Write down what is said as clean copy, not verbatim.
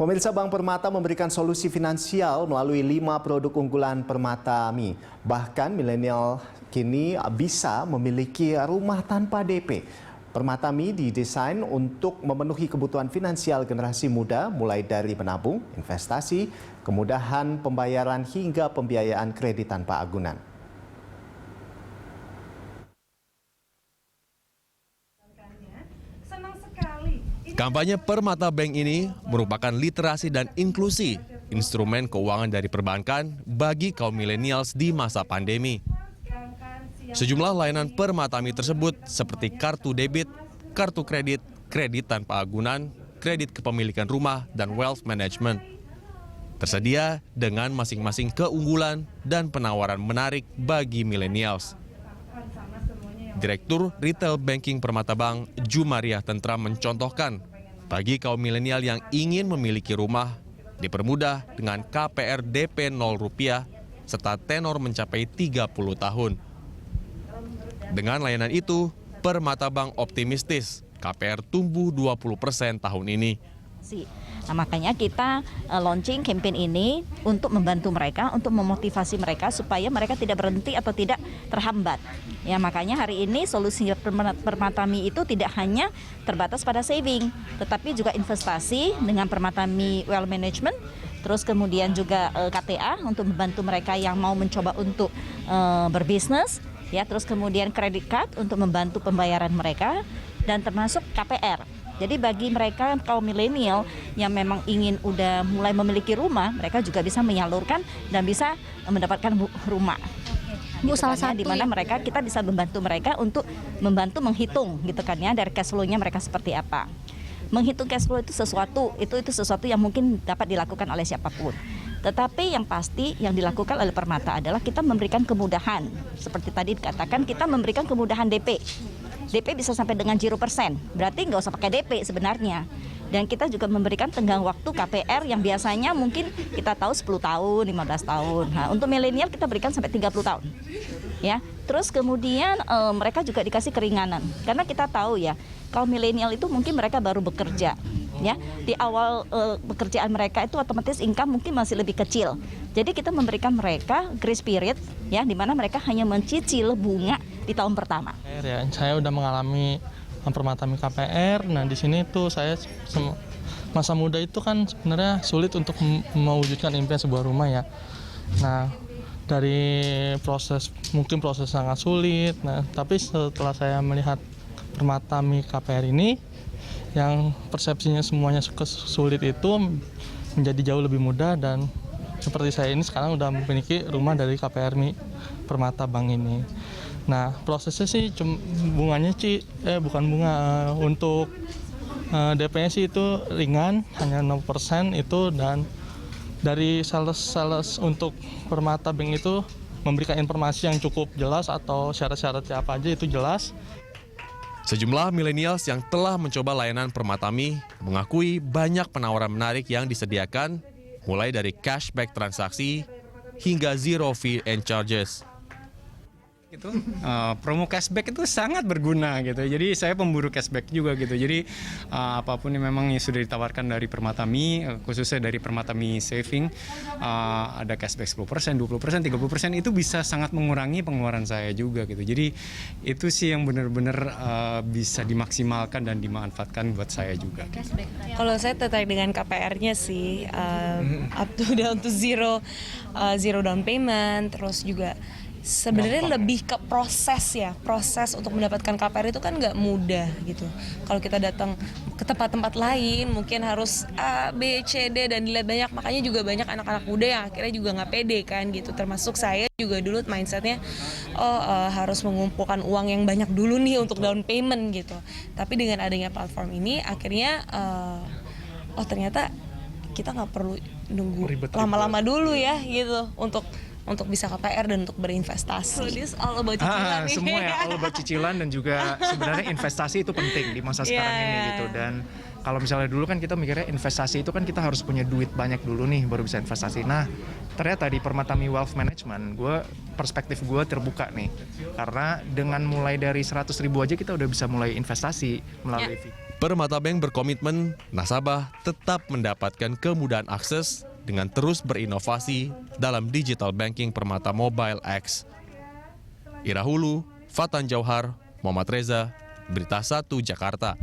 Pemirsa, Bank Permata memberikan solusi finansial melalui 5 produk unggulan Permata-Mi. Bahkan milenial kini bisa memiliki rumah tanpa DP. Permata-Mi didesain untuk memenuhi kebutuhan finansial generasi muda, mulai dari menabung, investasi, kemudahan pembayaran hingga pembiayaan kredit tanpa agunan. Kampanye Permata Bank ini merupakan literasi dan inklusi instrumen keuangan dari perbankan bagi kaum milenials di masa pandemi. Sejumlah layanan Permata-Mi tersebut seperti kartu debit, kartu kredit, kredit tanpa agunan, kredit kepemilikan rumah, dan wealth management. Tersedia dengan masing-masing keunggulan dan penawaran menarik bagi milenials. Direktur Retail Banking Permata Bank, Jumariah Tentra mencontohkan, bagi kaum milenial yang ingin memiliki rumah, dipermudah dengan KPR DP 0 rupiah serta tenor mencapai 30 tahun. Dengan layanan itu, Permata Bank optimistis KPR tumbuh 20% tahun ini. Nah, makanya kita launching campaign ini untuk membantu mereka, untuk memotivasi mereka supaya mereka tidak berhenti atau tidak terhambat. Ya, makanya hari ini solusi Permata-Mi itu tidak hanya terbatas pada saving, tetapi juga investasi dengan Permata-Mi Wealth Management, terus kemudian juga KTA untuk membantu mereka yang mau mencoba untuk berbisnis, ya, terus kemudian credit card untuk membantu pembayaran mereka, dan termasuk KPR. Jadi bagi mereka kaum milenial yang memang ingin udah mulai memiliki rumah, mereka juga bisa menyalurkan dan bisa mendapatkan rumah. Bu, salah satu di mana mereka kita bisa membantu mereka untuk membantu menghitung gitu kan ya, dari cash flow-nya mereka seperti apa. Menghitung cash flow itu sesuatu yang mungkin dapat dilakukan oleh siapapun. Tetapi yang pasti yang dilakukan oleh Permata adalah kita memberikan kemudahan. Seperti tadi dikatakan, kita memberikan kemudahan DP. DP bisa sampai dengan 0%, berarti nggak usah pakai DP sebenarnya. Dan kita juga memberikan tenggang waktu KPR yang biasanya mungkin kita tahu 10 tahun, 15 tahun. Nah, untuk milenial kita berikan sampai 30 tahun. Ya, terus kemudian mereka juga dikasih keringanan. Karena kita tahu ya, kaum milenial itu mungkin mereka baru bekerja. Ya, di awal pekerjaan mereka itu otomatis income mungkin masih lebih kecil. Jadi kita memberikan mereka grace period, ya, di mana mereka hanya mencicil bunga di tahun pertama. Ya, saya udah mengalami Permata-Mi KPR. Nah, di sini tuh saya masa muda itu kan sebenarnya sulit untuk mewujudkan impian sebuah rumah ya. Nah, dari mungkin proses sangat sulit. Nah, tapi setelah saya melihat Permata-Mi KPR ini, yang persepsinya semuanya sulit itu menjadi jauh lebih mudah, dan seperti saya ini sekarang udah memiliki rumah dari KPR-Mi Permata Bank ini. Nah, prosesnya sih bunganya bukan bunga, untuk DP-nya sih itu ringan, hanya 0% itu, dan dari sales untuk Permata Bank itu memberikan informasi yang cukup jelas atau syarat-syaratnya apa aja itu jelas. Sejumlah milenials yang telah mencoba layanan Permata-Mi mengakui banyak penawaran menarik yang disediakan, mulai dari cashback transaksi hingga zero fee and charges. Promo cashback itu sangat berguna gitu. Jadi saya pemburu cashback juga gitu. Jadi apapun yang memang yang sudah ditawarkan dari Permata-Mi, khususnya dari Permata-Mi Saving, ada cashback 10%, 20%, 30%, itu bisa sangat mengurangi pengeluaran saya juga gitu. Jadi itu sih yang benar-benar bisa dimaksimalkan dan dimanfaatkan buat saya juga. Gitu. Kalau saya tertarik dengan KPR-nya sih, up to down to zero down payment, terus juga sebenarnya lebih ke proses untuk mendapatkan KPR itu kan nggak mudah gitu. Kalau kita datang ke tempat-tempat lain mungkin harus A, B, C, D dan dilihat banyak, makanya juga banyak anak-anak muda yang akhirnya juga nggak pede kan gitu. Termasuk saya juga dulu mindsetnya harus mengumpulkan uang yang banyak dulu nih untuk down payment gitu. Tapi dengan adanya platform ini akhirnya ternyata kita nggak perlu nunggu lama-lama dulu ya gitu untuk bisa KPR dan untuk berinvestasi. So this all about cicilan nih. Semua ya, all about cicilan, dan juga sebenarnya investasi itu penting di masa sekarang ini gitu. Dan kalau misalnya dulu kan kita mikirnya investasi itu kan kita harus punya duit banyak dulu nih baru bisa investasi. Nah, ternyata di Permata-Mi Wealth Management, perspektif gue terbuka nih. Karena dengan mulai dari 100.000 aja kita udah bisa mulai investasi melalui Permata Bank berkomitmen nasabah tetap mendapatkan kemudahan akses dengan terus berinovasi dalam digital banking Permata Mobile X. Ira Hulu, Fatan Jauhar, Muhammad Reza, Berita 1 Jakarta.